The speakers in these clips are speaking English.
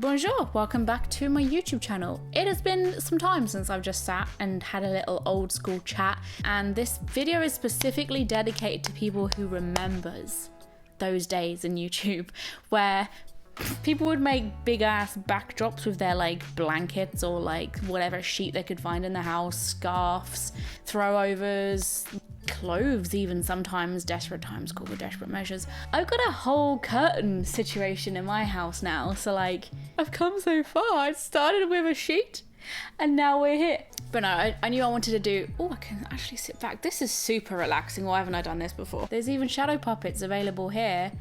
Bonjour, welcome back to my YouTube channel. It has been some time since I've just sat and had a little old school chat, and this video is specifically dedicated to people who remembers those days in YouTube where people would make big ass backdrops with their like blankets or like whatever sheet they could find in the house, scarves, throwovers, clothes even sometimes. Desperate times call for desperate measures. I've got a whole curtain situation in my house now, so like I've come so far. I started with a sheet and now we're here. But no, I knew I wanted to do, oh, I can actually sit back. This is super relaxing. Why haven't I done this before? There's even shadow puppets available here.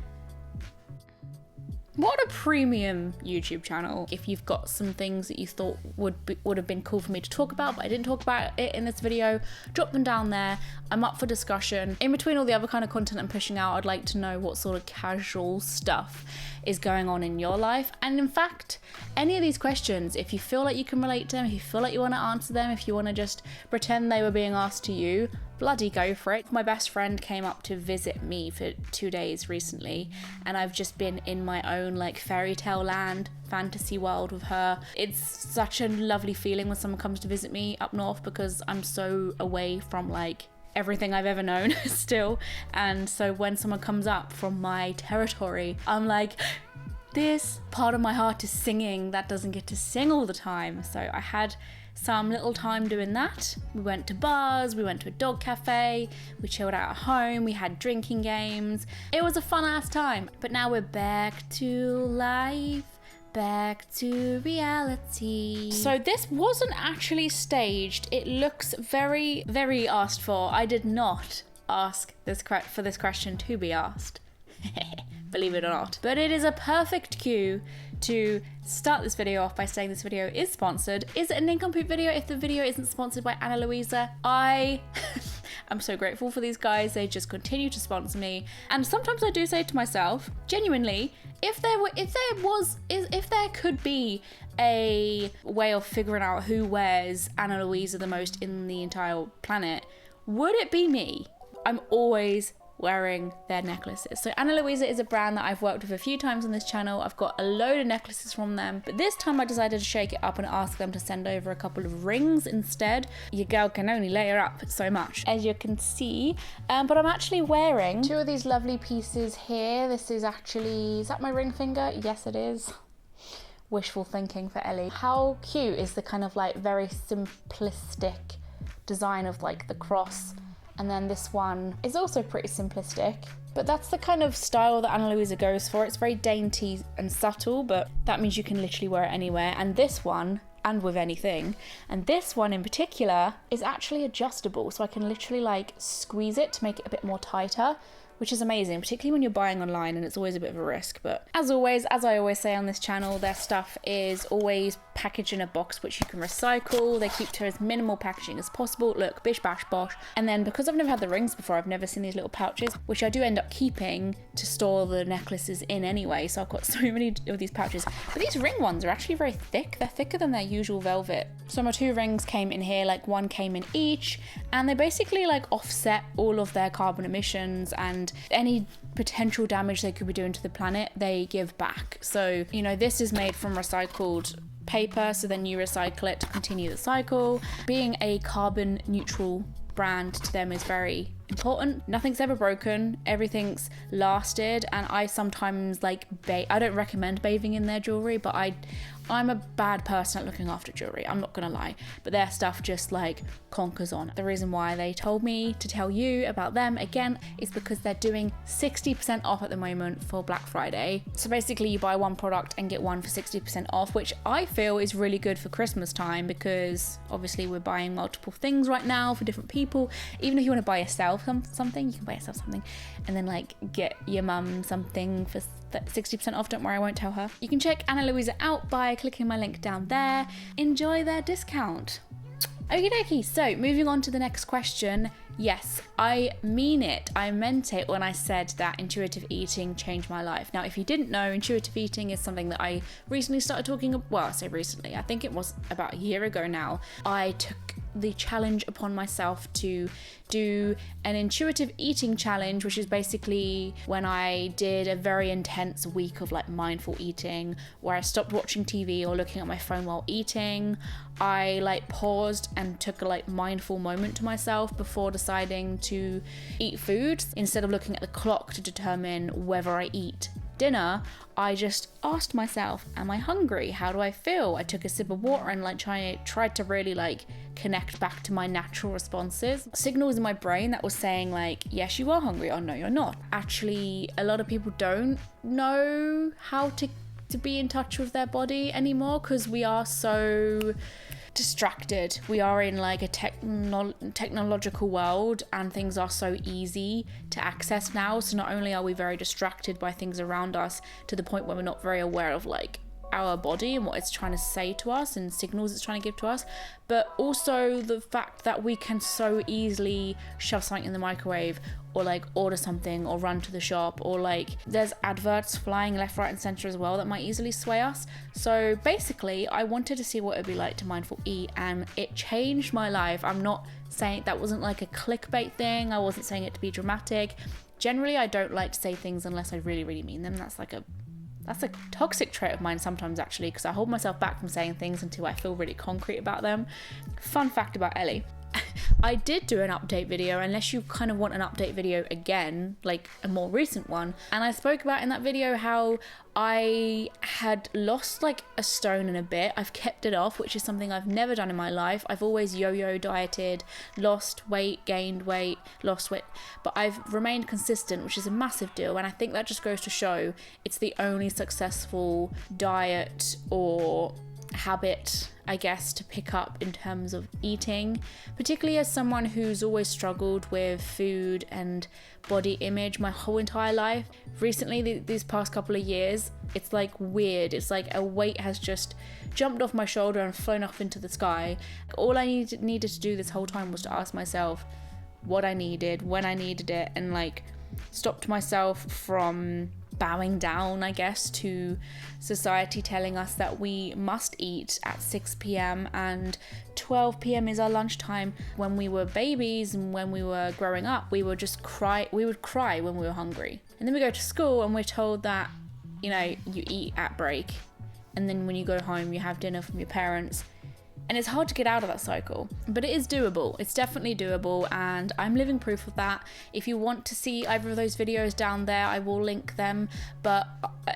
What a premium YouTube channel. If you've got some things that you thought would have been cool for me to talk about, but I didn't talk about it in this video, drop them down there. I'm up for discussion. In between all the other kind of content I'm pushing out, I'd like to know what sort of casual stuff is going on in your life. And in fact, any of these questions, if you feel like you can relate to them, if you feel like you want to answer them, if you want to just pretend they were being asked to you, bloody go for it. My best friend came up to visit me for 2 days recently, and I've just been in my own like fairy tale land, fantasy world with her. It's such a lovely feeling when someone comes to visit me up north, because I'm so away from like everything I've ever known still. And so when someone comes up from my territory, I'm like, this part of my heart is singing that doesn't get to sing all the time. So I had some little time doing that. We went to bars, we went to a dog cafe, we chilled out at home, we had drinking games. It was a fun ass time. But now we're back to life, back to reality. So this wasn't actually staged. It looks very, very asked for. I did not ask for this question to be asked. Believe it or not. But it is a perfect cue to start this video off by saying this video is sponsored. Is it an incomplete video if the video isn't sponsored by Luisa? I'm so grateful for these guys. They just continue to sponsor me. And sometimes I do say to myself, genuinely, if there could be a way of figuring out who wears Ana Luisa the most in the entire planet, would it be me? I'm always wearing their necklaces. So Ana Luisa is a brand that I've worked with a few times on this channel. I've got a load of necklaces from them, but this time I decided to shake it up and ask them to send over a couple of rings instead. Your girl can only layer up so much, as you can see. But I'm actually wearing two of these lovely pieces here. This is actually, is that my ring finger? Yes, it is. Wishful thinking for Ellie. How cute is the kind of like very simplistic design of like the cross? And then this one is also pretty simplistic, but that's the kind of style that Ana Luisa goes for. It's very dainty and subtle, but that means you can literally wear it anywhere. And this one, and with anything, and this one in particular is actually adjustable. So I can literally like squeeze it to make it a bit more tighter, which is amazing, particularly when you're buying online, and it's always a bit of a risk. But as always, as I always say on this channel, their stuff is always packaged in a box which you can recycle. They keep to as minimal packaging as possible. Look, bish bash bosh. And then because I've never had the rings before, I've never seen these little pouches, which I do end up keeping to store the necklaces in anyway. So I've got so many of these pouches. But these ring ones are actually very thick. They're thicker than their usual velvet. So my two rings came in here, like one came in each, and they basically like offset all of their carbon emissions, and any potential damage they could be doing to the planet, they give back. So, you know, this is made from recycled paper, so then you recycle it to continue the cycle. Being a carbon neutral brand to them is very important. Nothing's ever broken, everything's lasted, and I sometimes like I don't recommend bathing in their jewelry, but I'm a bad person at looking after jewelry, I'm not gonna lie, but their stuff just like conquers on. The reason why they told me to tell you about them again is because they're doing 60% off at the moment for Black Friday. So basically you buy one product and get one for 60% off, which I feel is really good for Christmas time, because obviously we're buying multiple things right now for different people. Even if you want to buy yourself something, you can buy yourself something and then like get your mum something for 60% off. Don't worry, I won't tell her. You can check Ana Luisa out by clicking my link down there. Enjoy their discount. Okie dokie, so moving on to the next question. Yes, I mean it. I meant it when I said that intuitive eating changed my life. Now, if you didn't know, intuitive eating is something that I recently started talking about. Well, I say recently, I think it was about a year ago now. I took the challenge upon myself to do an intuitive eating challenge, which is basically when I did a very intense week of like mindful eating, where I stopped watching TV or looking at my phone while eating. I like paused and took a like mindful moment to myself before deciding to eat food. Instead of looking at the clock to determine whether I eat dinner, I just asked myself, am I hungry? How do I feel? I took a sip of water and like tried to really like connect back to my natural responses. Signals in my brain that was saying like, yes, you are hungry, or no, you're not. Actually, a lot of people don't know how to be in touch with their body anymore, because we are so distracted. We are in like a technological world, and things are so easy to access now. So not only are we very distracted by things around us to the point where we're not very aware of like our body and what it's trying to say to us and signals it's trying to give to us, but also the fact that we can so easily shove something in the microwave, or like order something, or run to the shop, or like there's adverts flying left, right and center as well that might easily sway us. So basically I wanted to see what it'd be like to mindful eat, and it changed my life. I'm not saying that wasn't like a clickbait thing. I wasn't saying it to be dramatic. Generally I don't like to say things unless I really, really mean them. That's a toxic trait of mine sometimes, actually, because I hold myself back from saying things until I feel really concrete about them. Fun fact about Ellie. I did do an update video, unless you kind of want an update video again, like a more recent one. And I spoke about in that video how I had lost like a stone and a bit. I've kept it off, which is something I've never done in my life. I've always yo-yo dieted, lost weight, gained weight, lost weight, but I've remained consistent, which is a massive deal. And I think that just goes to show it's the only successful diet or habit, I guess, to pick up in terms of eating, particularly as someone who's always struggled with food and body image my whole entire life. Recently, these past couple of years, it's like weird. It's like a weight has just jumped off my shoulder and flown off into the sky. All I needed to do this whole time was to ask myself what I needed, when I needed it, and like stopped myself from bowing down, I guess, to society telling us that we must eat at 6 p.m. and 12 p.m. is our lunchtime. When we were babies and when we were growing up, we would cry when we were hungry. And then we go to school and we're told that, you know, you eat at break, and then when you go home you have dinner from your parents. And it's hard to get out of that cycle, but it is doable. It's definitely doable, and I'm living proof of that. If you want to see either of those videos down there, I will link them. But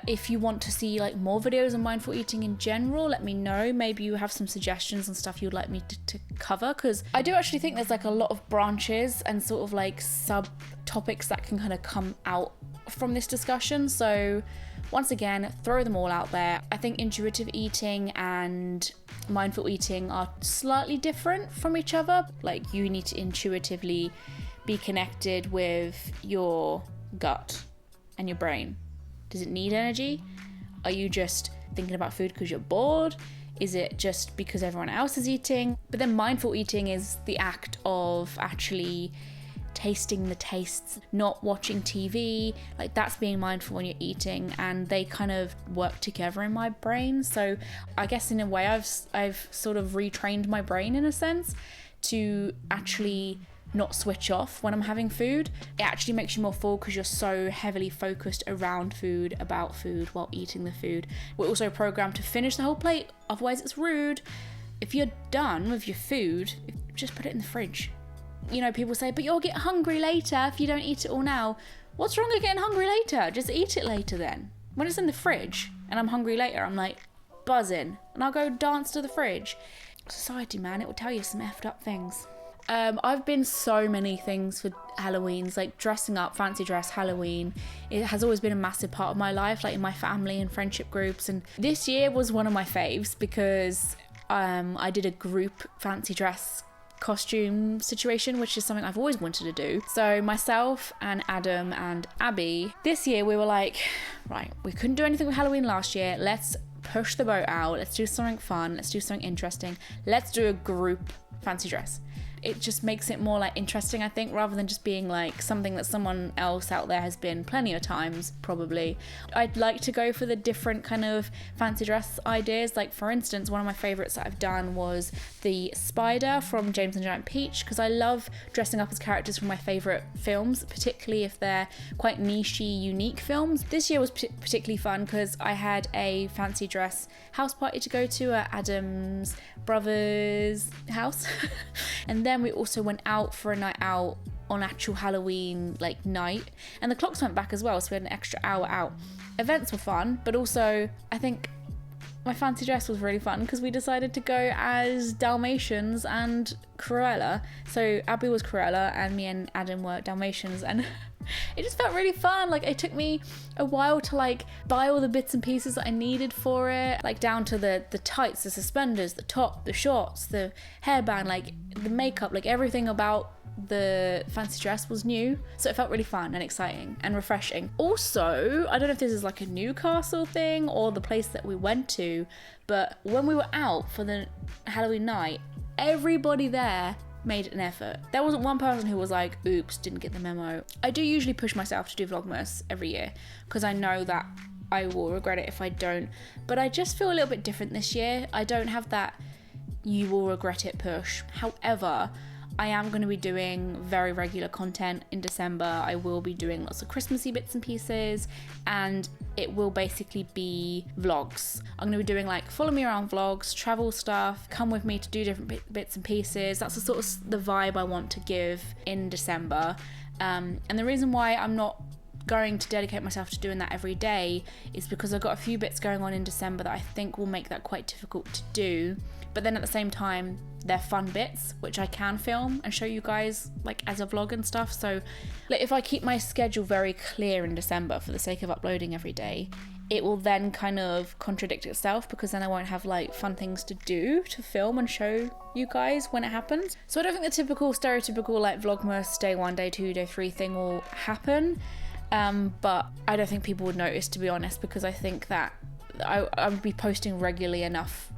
if you want to see like more videos on mindful eating in general, let me know. Maybe you have some suggestions and stuff you'd like me to cover, because I do actually think there's like a lot of branches and sort of like sub topics that can kind of come out from this discussion. So once again, throw them all out there. I think intuitive eating and mindful eating are slightly different from each other. Like, you need to intuitively be connected with your gut and your brain. Does it need energy? Are you just thinking about food because you're bored? Is it just because everyone else is eating? But then mindful eating is the act of actually tasting the tastes, not watching TV. Like, that's being mindful when you're eating, and they kind of work together in my brain. So I guess in a way I've sort of retrained my brain in a sense to actually not switch off when I'm having food. It actually makes you more full because you're so heavily focused around food, about food, while eating the food. We're also programmed to finish the whole plate, otherwise it's rude. If you're done with your food, just put it in the fridge. You know, people say, but you'll get hungry later if you don't eat it all now. What's wrong with getting hungry later? Just eat it later then. When it's in the fridge and I'm hungry later, I'm like buzzing, and I'll go dance to the fridge. Society, man, it will tell you some effed up things. I've been so many things for Halloween's, like dressing up, fancy dress, Halloween. It has always been a massive part of my life, like in my family and friendship groups. And this year was one of my faves because I did a group fancy dress costume situation, which is something I've always wanted to do. So myself and Adam and Abby, this year we were like, right, we couldn't do anything with Halloween last year. Let's push the boat out. Let's do something fun. Let's do something interesting. Let's do a group fancy dress. it just makes it more like interesting, I think, rather than just being like something that someone else out there has been plenty of times, probably. I'd like to go for the different kind of fancy dress ideas. Like, for instance, one of my favorites that I've done was the spider from James and Giant Peach, because I love dressing up as characters from my favorite films, particularly if they're quite nichey, unique films. This year was particularly fun because I had a fancy dress house party to go to at Adam's brother's house. And then we also went out for a night out on actual Halloween like night, and the clocks went back as well, so we had an extra hour out. Events were fun, but also I think my fancy dress was really fun because we decided to go as Dalmatians and Cruella. So Abby was Cruella and me and Adam were Dalmatians, and it just felt really fun. Like, it took me a while to like buy all the bits and pieces that I needed for it, like down to the tights, the suspenders, the top, the shorts, the hairband, like the makeup, like everything about the fancy dress was new, so it felt really fun and exciting and refreshing. Also, I don't know if this is like a Newcastle thing or the place that we went to, but when we were out for the Halloween night, everybody there made an effort. There wasn't one person who was like, oops, didn't get the memo. I do usually push myself to do Vlogmas every year because I know that I will regret it if I don't, but I just feel a little bit different this year. I don't have that you will regret it push. However, I am going to be doing very regular content in December. I will be doing lots of Christmassy bits and pieces, and it will basically be vlogs. I'm going to be doing like follow me around vlogs, travel stuff, come with me to do different bits and pieces. That's the sort of the vibe I want to give in December. And the reason why I'm not going to dedicate myself to doing that every day is because I've got a few bits going on in December that I think will make that quite difficult to do. But then at the same time, they're fun bits which I can film and show you guys like as a vlog and stuff. So like, if I keep my schedule very clear in December for the sake of uploading every day, it will then kind of contradict itself, because then I won't have like fun things to do to film and show you guys when it happens. So I don't think the typical stereotypical like Vlogmas day 1, day 2, day 3 thing will happen. But I don't think people would notice, to be honest, because I think that I would be posting regularly enough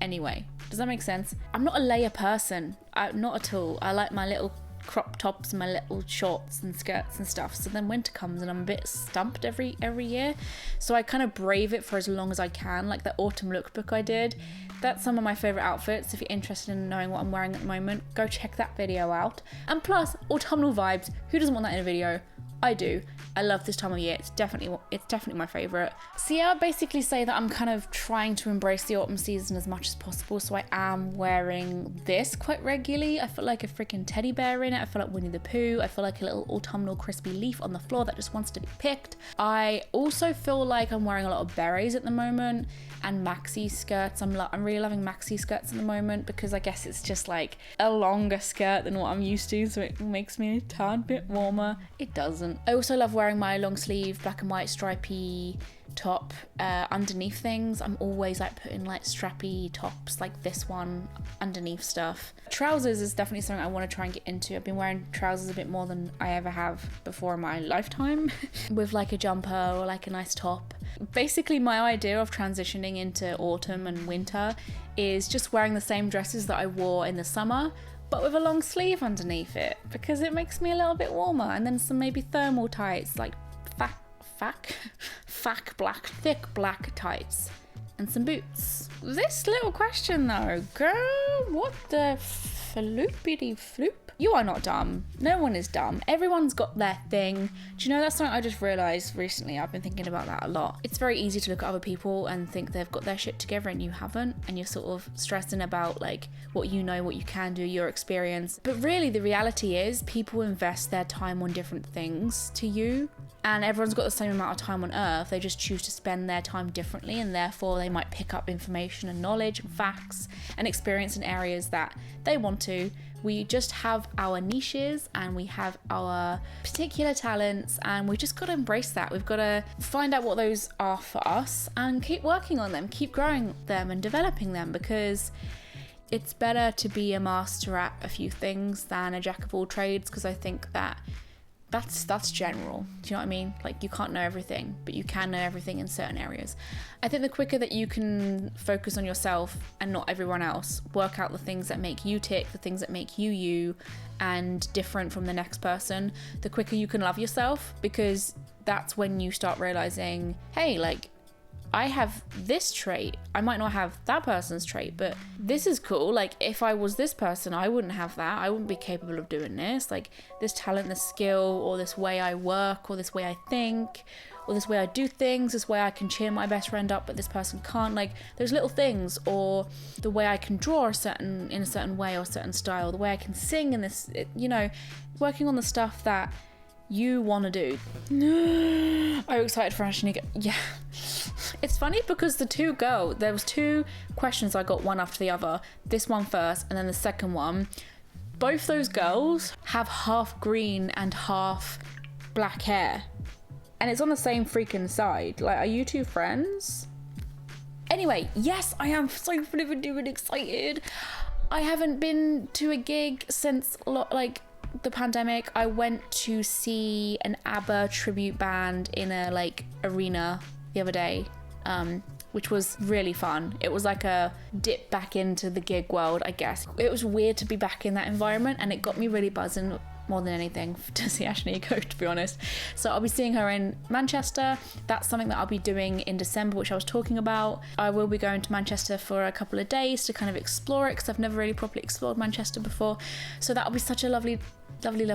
anyway. Does that make sense? I'm not a layer person, not at all. I like my little crop tops and my little shorts and skirts and stuff. So then winter comes and I'm a bit stumped every year. So I kind of brave it for as long as I can. Like the autumn lookbook I did, that's some of my favorite outfits. If you're interested in knowing what I'm wearing at the moment, go check that video out. And plus, autumnal vibes. Who doesn't want that in a video? I do. I love this time of year. It's definitely my favorite. So yeah, I'd basically say that I'm kind of trying to embrace the autumn season as much as possible. So I am wearing this quite regularly. I feel like a freaking teddy bear in it. I feel like Winnie the Pooh. I feel like a little autumnal crispy leaf on the floor that just wants to be picked. I also feel like I'm wearing a lot of berets at the moment and maxi skirts. I'm really loving maxi skirts at the moment because I guess it's just like a longer skirt than what I'm used to, so it makes me a tad bit warmer. It doesn't. I also love wearing my long sleeve black and white stripy top underneath things. I'm always like putting like strappy tops like this one underneath stuff. Trousers is definitely something I want to try and get into. I've been wearing trousers a bit more than I ever have before in my lifetime with like a jumper or like a nice top. Basically my idea of transitioning into autumn and winter is just wearing the same dresses that I wore in the summer, but with a long sleeve underneath it, because it makes me a little bit warmer, and then some maybe thermal tights, like thick black tights, and some boots. This little question though, girl, what the floopity floop? You are not dumb. No one is dumb. Everyone's got their thing. Do you know, that's something I just realised recently. I've been thinking about that a lot. It's very easy to look at other people and think they've got their shit together and you haven't, and you're sort of stressing about like what you know, what you can do, your experience. But really the reality is people invest their time on different things to you, and everyone's got the same amount of time on earth. They just choose to spend their time differently, and therefore they might pick up information and knowledge and facts and experience in areas that they want to. We just have our niches and we have our particular talents, and we just got to embrace that. We've got to find out what those are for us and keep working on them, keep growing them and developing them, because it's better to be a master at a few things than a jack of all trades, because I think that that's general. Do you know what I mean? Like, you can't know everything, but you can know everything in certain areas. I think the quicker that you can focus on yourself and not everyone else, work out the things that make you tick, the things that make you you and different from the next person, the quicker you can love yourself, because that's when you start realizing, hey, like, I have this trait. I might not have that person's trait, but this is cool. Like, if I was this person, I wouldn't have that. I wouldn't be capable of doing this. Like, this talent, this skill, or this way I work, or this way I think, or this way I do things, this way I can cheer my best friend up, but this person can't. Like, those little things, or the way I can draw in a certain way or a certain style, the way I can sing in this, you know, working on the stuff that you want to do. Are you excited for Ashnika? Yeah. It's funny because there was two questions I got one after the other. This one first and then the second one. Both those girls have half green and half black hair. And it's on the same freaking side. Like, are you two friends? Anyway, yes, I am so flippin' excited. I haven't been to a gig since, like, the pandemic. I went to see an ABBA tribute band in a, like, arena the other day, which was really fun. It was like a dip back into the gig world, I guess. It was weird to be back in that environment, and it got me really buzzing more than anything to see Ashley go, to be honest. So I'll be seeing her in Manchester. That's something that I'll be doing in December, which I was talking about. I will be going to Manchester for a couple of days to kind of explore it, because I've never really properly explored Manchester before. So that'll be such a lovely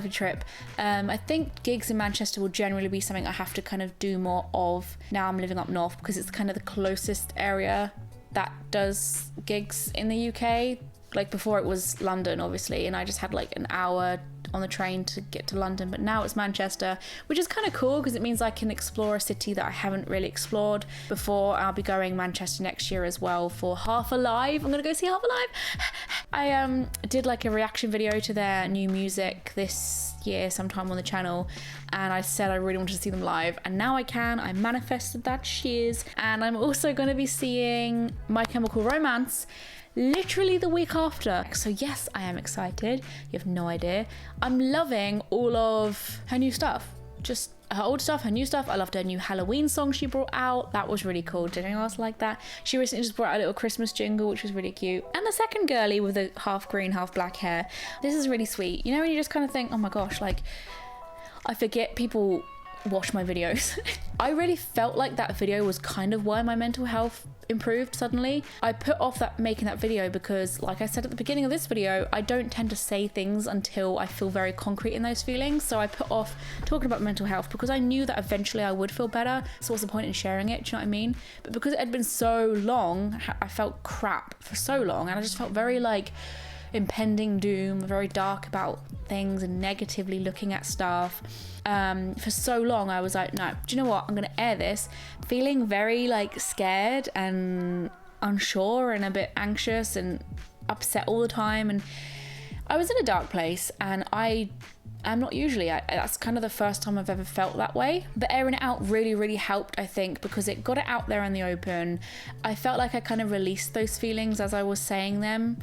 trip. I think gigs in Manchester will generally be something I have to kind of do more of now I'm living up north, because it's kind of the closest area that does gigs in the UK. Like, before it was London, obviously, and I just had like an hour on the train to get to London, but now it's Manchester, which is kind of cool because it means I can explore a city that I haven't really explored before. I'll be going Manchester next year as well for Half Alive. I'm gonna go see Half Alive. I did like a reaction video to their new music this year sometime on the channel, and I said I really wanted to see them live, and now I can. I manifested that shiz. And I'm also going to be seeing My Chemical Romance literally the week after. So yes, I am excited. You have no idea. I'm loving all of her new stuff. Just her old stuff, her new stuff. I loved her new Halloween song she brought out. That was really cool. Did anyone else like that? She recently just brought out a little Christmas jingle, which was really cute. And the second girly with the half green, half black hair. This is really sweet. You know, when you just kind of think, oh my gosh, like, I forget people watch my videos. I really felt like that video was kind of why my mental health improved suddenly. I put off making that video because, like I said at the beginning of this video, I don't tend to say things until I feel very concrete in those feelings. So I put off talking about mental health because I knew that eventually I would feel better. So what's the point in sharing it? Do you know what I mean? But because it had been so long, I felt crap for so long, and I just felt very like impending doom, very dark about things and negatively looking at stuff. For so long I was like, no, do you know what, I'm gonna air this, feeling very like scared and unsure and a bit anxious and upset all the time, and I was in a dark place, and I'm not usually, that's kind of the first time I've ever felt that way. But airing it out really helped, I think, because it got it out there in the open. I felt like I kind of released those feelings as I was saying them.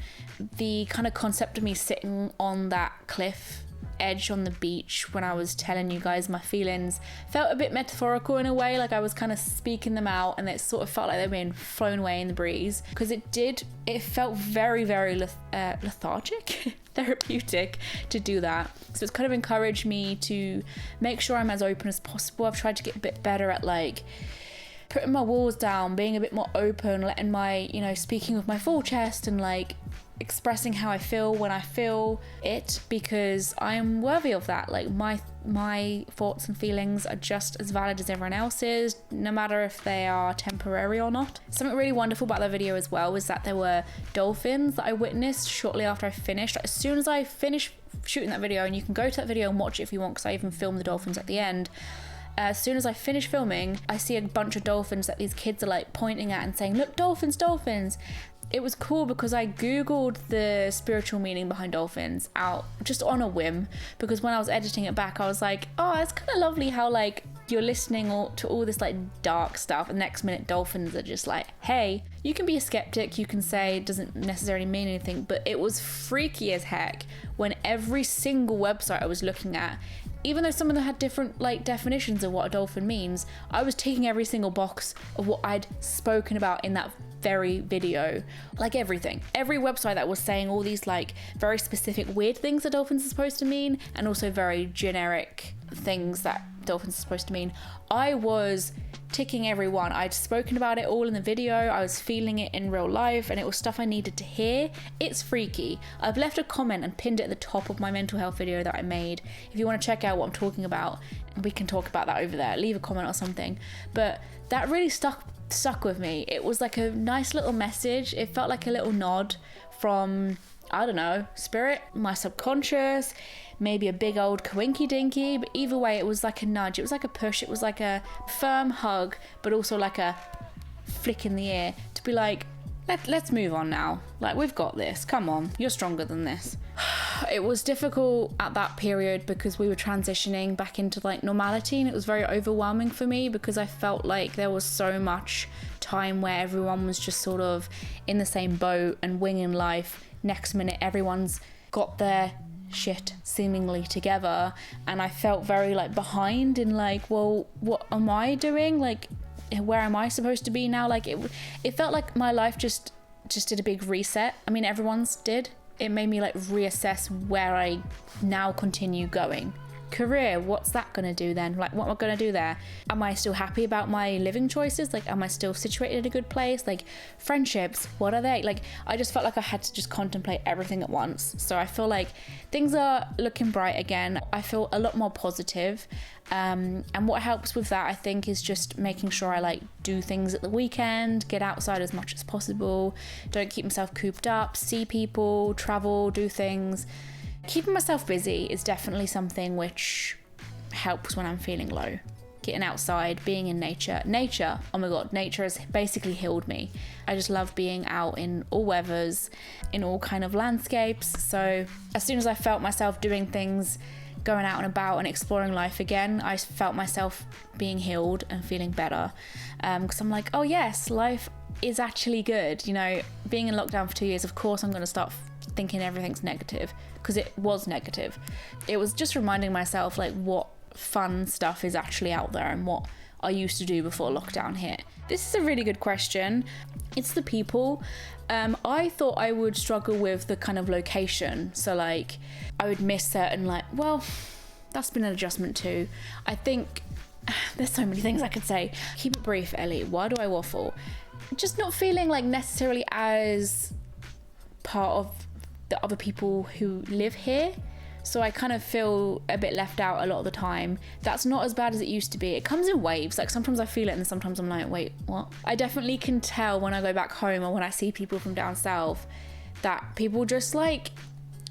The kind of concept of me sitting on that cliff edge on the beach when I was telling you guys my feelings felt a bit metaphorical in a way, like I was kind of speaking them out, and it sort of felt like they were being flown away in the breeze, because it felt very lethargic therapeutic to do that. So it's kind of encouraged me to make sure I'm as open as possible. I've tried to get a bit better at like putting my walls down, being a bit more open, letting my, you know, speaking with my full chest and like expressing how I feel when I feel it, because I am worthy of that. Like my thoughts and feelings are just as valid as everyone else's, no matter if they are temporary or not. Something really wonderful about that video as well was that there were dolphins that I witnessed shortly after I finished. As soon as I finished shooting that video, and you can go to that video and watch it if you want, because I even filmed the dolphins at the end. As soon as I finish filming, I see a bunch of dolphins that these kids are like pointing at and saying, look, dolphins, dolphins. It was cool because I googled the spiritual meaning behind dolphins out just on a whim, because when I was editing it back I was like, oh, it's kind of lovely how like you're listening to all this like dark stuff, and next minute dolphins are just like, hey. You can be a skeptic, you can say it doesn't necessarily mean anything, but it was freaky as heck when every single website I was looking at, even though some of them had different like definitions of what a dolphin means, I was ticking every single box of what I'd spoken about in that very video. Like everything, every website that was saying all these like very specific weird things that dolphins are supposed to mean, and also very generic things that dolphins are supposed to mean, I was ticking every one. I'd spoken about it all in the video, I was feeling it in real life, and it was stuff I needed to hear. It's freaky. I've left a comment and pinned it at the top of my mental health video that I made. If you want to check out what I'm talking about, we can talk about that over there. Leave a comment or something. But that really stuck with me. It was like a nice little message. It felt like a little nod from, I don't know, spirit, my subconscious, maybe a big old coinky dinky, but either way, it was like a nudge, it was like a push, it was like a firm hug, but also like a flick in the ear to be like, let's move on now. Like, we've got this. Come on, you're stronger than this. It was difficult at that period because we were transitioning back into like normality, and it was very overwhelming for me because I felt like there was so much time where everyone was just sort of in the same boat and winging life. Next minute, everyone's got their shit seemingly together, and I felt very like behind in like, well, what am I doing? Like, where am I supposed to be now? Like, it felt like my life just did a big reset. I mean, everyone's did. It made me like reassess where I now continue going. Career, what's that gonna do then? Like, what am I gonna do there? Am I still happy about my living choices? Like, am I still situated in a good place? Like, friendships, what are they? Like, I just felt like I had to just contemplate everything at once. So I feel like things are looking bright again. I feel a lot more positive. And what helps with that, I think, is just making sure I like do things at the weekend, get outside as much as possible, don't keep myself cooped up, see people, travel, do things. Keeping myself busy is definitely something which helps when I'm feeling low. Getting outside, being in nature. Nature, oh my god, nature has basically healed me. I just love being out in all weathers, in all kind of landscapes. So as soon as I felt myself doing things, going out and about and exploring life again, I felt myself being healed and feeling better. Because I'm like, oh yes, life is actually good. You know, being in lockdown for 2 years, of course I'm going to start thinking everything's negative, because it was negative. It was just reminding myself like what fun stuff is actually out there and what I used to do before lockdown hit. This is a really good question. It's the people. I thought I would struggle with the kind of location. So like I would miss certain, like, well, that's been an adjustment too. I think there's so many things I could say. Keep it brief, Ellie. Why do I waffle? Just not feeling like necessarily as part of the other people who live here. So I kind of feel a bit left out a lot of the time. That's not as bad as it used to be. It comes in waves. Like sometimes I feel it and sometimes I'm like, wait, what? I definitely can tell when I go back home or when I see people from down south that people just like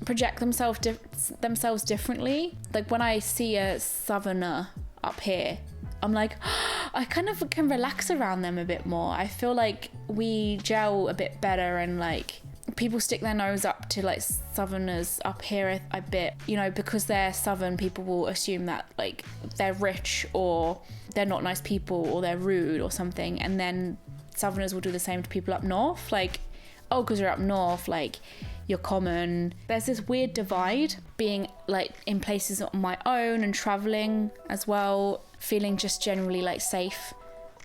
project themselves differently. Like when I see a southerner up here, I'm like, oh, I kind of can relax around them a bit more. I feel like we gel a bit better, and like people stick their nose up to like southerners up here a bit, you know, because they're southern. People will assume that like they're rich or they're not nice people or they're rude or something, and then southerners will do the same to people up north, like, oh, because you're up north, like you're common. There's this weird divide, being like in places on my own and traveling as well, feeling just generally like safe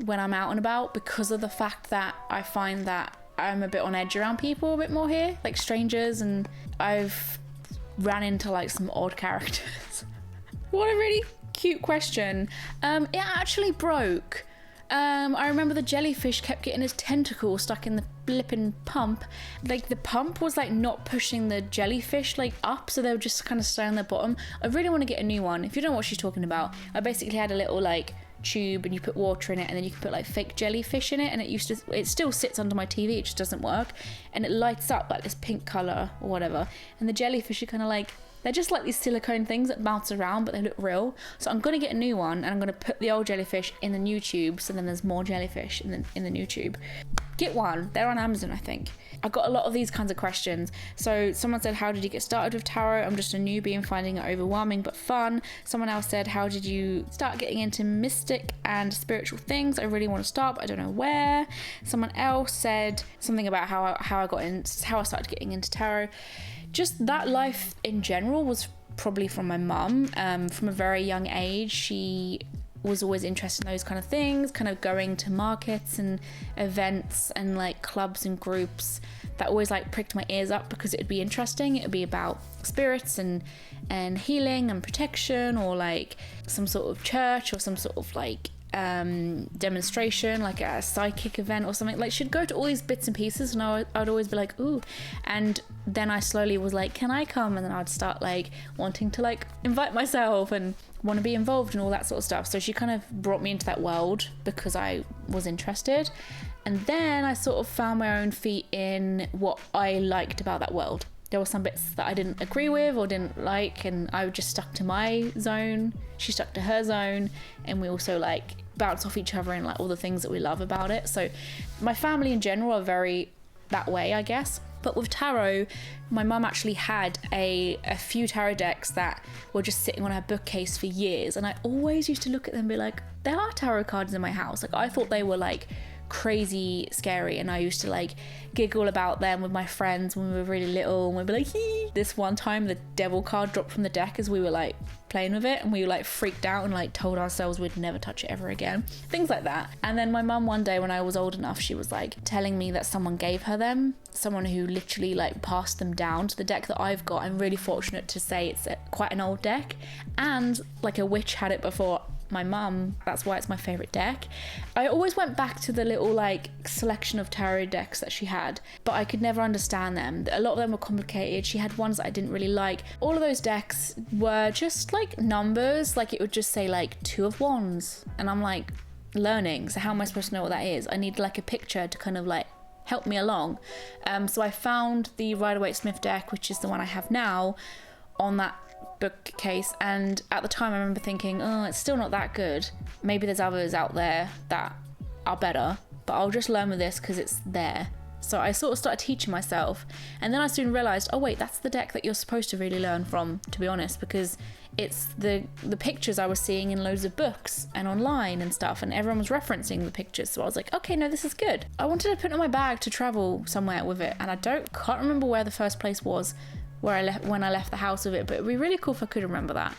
when I'm out and about, because of the fact that I find that I'm a bit on edge around people a bit more here, like strangers, and I've ran into like some odd characters. What a really cute question. It actually broke. I remember the jellyfish kept getting his tentacle stuck in the flipping pump. Like the pump was like not pushing the jellyfish like up, so they were just kind of staying on the bottom. I really want to get a new one. If you don't know what she's talking about, I basically had a little like tube and you put water in it, and then you can put like fake jellyfish in it, and it still sits under my TV, it just doesn't work, and it lights up like this pink color or whatever, and the jellyfish are kind of like, they're just like these silicone things that bounce around, but they look real. So I'm going to get a new one, and I'm going to put the old jellyfish in the new tube, so then there's more jellyfish in the new tube. Get one. They're on Amazon, I think. I got a lot of these kinds of questions. So someone said, how did you get started with tarot? I'm just a newbie and finding it overwhelming but fun. Someone else said, how did you start getting into mystic and spiritual things? I really want to start, but I don't know where. Someone else said something about how I started getting into tarot. Just that life in general was probably from my mum. From a very young age, she was always interested in those kind of things, kind of going to markets and events and like clubs and groups. That always like pricked my ears up because it'd be interesting. It'd be about spirits and healing and protection, or like some sort of church or some sort of like demonstration, like a psychic event or something. Like she'd go to all these bits and pieces, and I'd always be like, ooh. And then I slowly was like, can I come? And then I'd start like wanting to like invite myself and want to be involved and all that sort of stuff. So she kind of brought me into that world because I was interested. And then I sort of found my own feet in what I liked about that world. There were some bits that I didn't agree with or didn't like, and I just stuck to my zone. She stuck to her zone, and we also like bounce off each other and like all the things that we love about it. So my family in general are very that way, I guess. But with tarot, my mum actually had a few tarot decks that were just sitting on her bookcase for years, and I always used to look at them and be like, there are tarot cards in my house. Like I thought they were like crazy scary, and I used to like giggle about them with my friends when we were really little, and we'd be like, hee. This one time the devil card dropped from the deck as we were like playing with it, and we like freaked out and like told ourselves we'd never touch it ever again, things like that. And then my mum one day when I was old enough, she was like telling me that someone gave her them, someone who literally like passed them down to the deck that I've got. I'm really fortunate to say it's quite an old deck, and like a witch had it before my mum. That's why it's my favorite deck. I always went back to the little like selection of tarot decks that she had, but I could never understand them. A lot of them were complicated. She had ones that I didn't really like. All of those decks were just like numbers, like it would just say like 2 of Wands, and I'm like, learning, so how am I supposed to know what that is? I need like a picture to kind of like help me along. So I found the Rider-Waite-Smith deck, which is the one I have now, on that bookcase, and at the time I remember thinking, oh, it's still not that good. Maybe there's others out there that are better, but I'll just learn with this because it's there. So I sort of started teaching myself, and then I soon realized, oh wait, that's the deck that you're supposed to really learn from, to be honest, because it's the pictures I was seeing in loads of books and online and stuff, and everyone was referencing the pictures. So I was like, okay, no, this is good. I wanted to put it in my bag to travel somewhere with it, and I can't remember where the first place was where I left when I left the house with it, but it'd be really cool if I could remember that.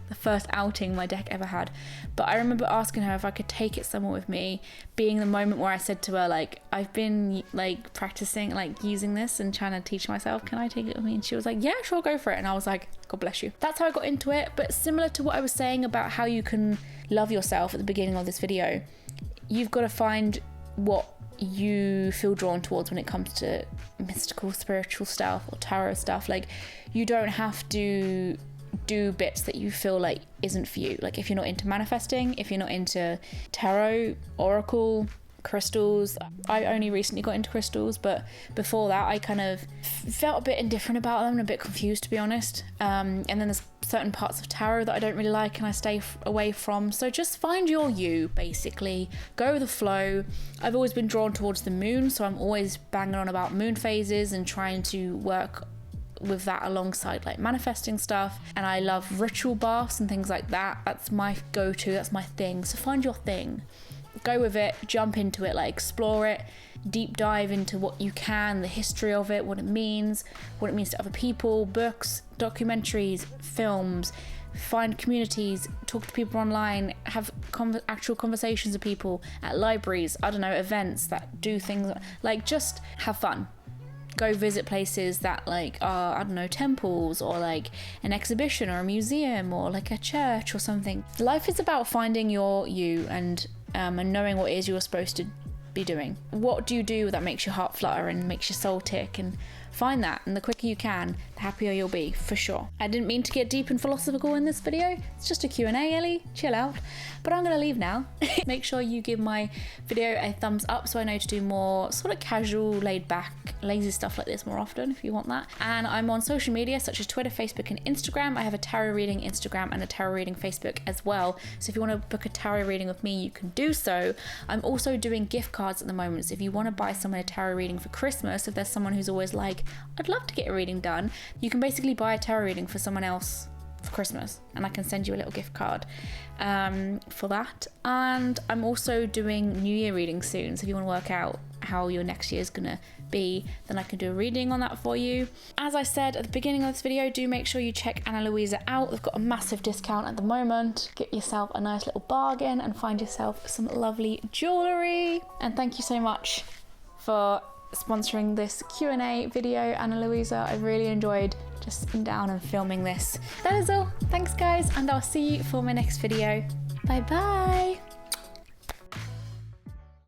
The first outing my deck ever had. But I remember asking her if I could take it somewhere with me, being the moment where I said to her, like, I've been like practicing like using this and trying to teach myself, can I take it with me? And she was like, yeah, sure, go for it. And I was like, God bless you. That's how I got into it. But similar to what I was saying about how you can love yourself at the beginning of this video, you've got to find what you feel drawn towards when it comes to mystical, spiritual stuff or tarot stuff. Like, you don't have to do bits that you feel like isn't for you. Like, if you're not into manifesting, if you're not into tarot, oracle, crystals. I only recently got into crystals, but before that I kind of felt a bit indifferent about them and a bit confused, to be honest. And then there's certain parts of tarot that I don't really like and I stay away from. So just find your you, basically. Go with the flow. I've always been drawn towards the moon, so I'm always banging on about moon phases and trying to work with that alongside like manifesting stuff. And I love ritual baths and things like that. That's my go-to, that's my thing. So find your thing, go with it, jump into it, like explore it, deep dive into what you can, the history of it, what it means to other people, books, documentaries, films. Find communities, talk to people online, have actual conversations with people at libraries, I don't know, events that do things, like just have fun. Go visit places that like are, I don't know, temples or like an exhibition or a museum or like a church or something. Life is about finding your you and knowing what it is you're supposed to be doing. What do you do that makes your heart flutter and makes your soul tick? And find that, and the quicker you can, the happier you'll be, for sure. I didn't mean to get deep and philosophical in this video. It's just a Q&A, Ellie. Chill out. But I'm gonna leave now. Make sure you give my video a thumbs up so I know to do more sort of casual, laid back, lazy stuff like this more often if you want that. And I'm on social media such as Twitter, Facebook, and Instagram. I have a tarot reading Instagram and a tarot reading Facebook as well. So if you want to book a tarot reading with me, you can do so. I'm also doing gift cards at the moment. So if you want to buy someone a tarot reading for Christmas, if there's someone who's always like, I'd love to get a reading done, you can basically buy a tarot reading for someone else for Christmas and I can send you a little gift card for that. And I'm also doing New Year readings soon, so if you want to work out how your next year is gonna be, then I can do a reading on that for you. As I said at the beginning of this video, do make sure you check Ana Luisa out. They've got a massive discount at the moment. Get yourself a nice little bargain and find yourself some lovely jewellery. And thank you so much for sponsoring this Q&A video, Ana Luisa. I really enjoyed just sitting down and filming this. That is all. Thanks guys, and I'll see you for my next video. Bye bye.